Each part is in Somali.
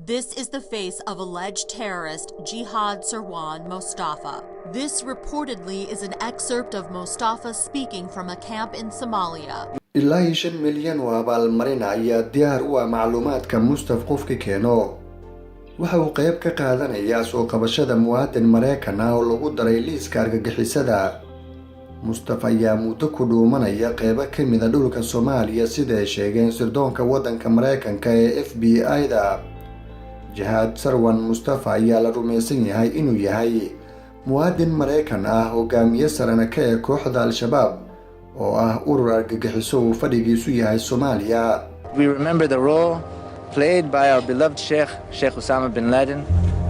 This is the face of alleged terrorist Jihad Sarwan Mustafa. This reportedly is an excerpt of Mustafa speaking from a camp in Somalia. ilaa 5 milyan oo abaalmarin ayaa diyaar u ah macluumaadka Mustafa qofkii keeno. waxa uu qayb ka qaadanayaa soo qabashada muwaadin Maraykan ah oo lagu daray liiska argagixisada. Mustafa ayaa muddo ku dhuumanaya qaybo ka mid ah dhulka Soomaaliya sida ay sheegeen sirdoonka waddanka Maraykanka ee FBI-da. Jihad Sarwan Mustafa ayaa la rumaysan yahay inuu yahay muwaadin Maraykan ah hogaamiye sarana ka ee kooxda Al-Shabaab oo ah urur argagixiso uu fadhigiisu yahay Soomaaliya. We remember the role played by our beloved Sheikh Osama bin Laden.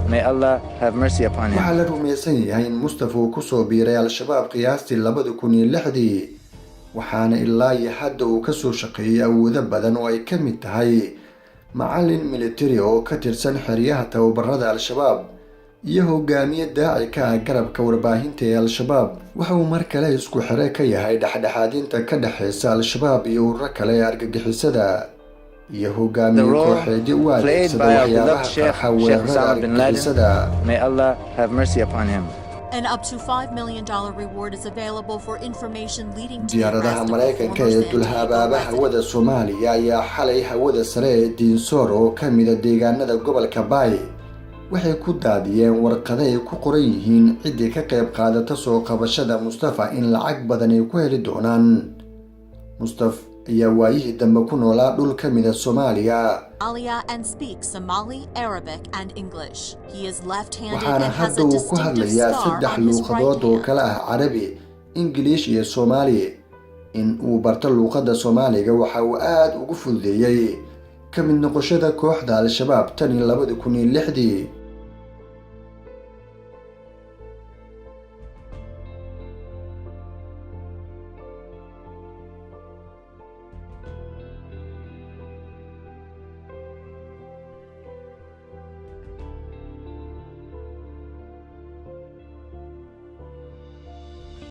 May Allah have mercy upon him. waxaa la rumaysan yahay in Mustafa uu ku soo biiray Al-Shabaab qiyaastii 2006 waxaana ilaa iyo hadda uu ka soo shaqeeyay awoodo badan oo ay ka mid tahay macallin military oo ka tirsan xeryaha tababarada Al-Shabaab iyo hogaamiye daaci ka ah garabka warbaahinta ee Al-Shabaab. waxa uu mar kale isku xire ka yahay dhexdhexaadinta ka dhaxaysa Al-Shabaab iyo ururo kale ee argagixisada iyo hogaamiye kooxeedii u adeegsada waxyaabaha qarxa weerarada argagixisada. May Allah have mercy upon him. An up to $5 million reward is available for information leading to the diyaaradaha arrest of Maraykanka former ee San dulhabaaba Diego hawada Soomaaliya ayaa xalay hawada sare ee Diinsoor oo ka mid ah deegaanada gobolka Bay waxay ku daadiyeen warqado ay ku qoran yihiin cidii ka qayb qaadata soo qabashada Mustafa in lacag badan ay ku heli doonaan. Mustafa ayaa waayihii dambe ku noolaa dhul ka mid ah Soomaaliya. Ayaa and speaks Somali, Arabic and English. He is left-handed waxaana and has hadda a uu ku distinctive hadlayaa scar 3 on his right luuqadood oo hand. kala ah Carabi, English iyo Soomaali. in uu barto luuqadda Soomaaliga waxa uu aad ugu fududeeyay ka mid noqoshada kooxda Al-Shabaab tan 2006.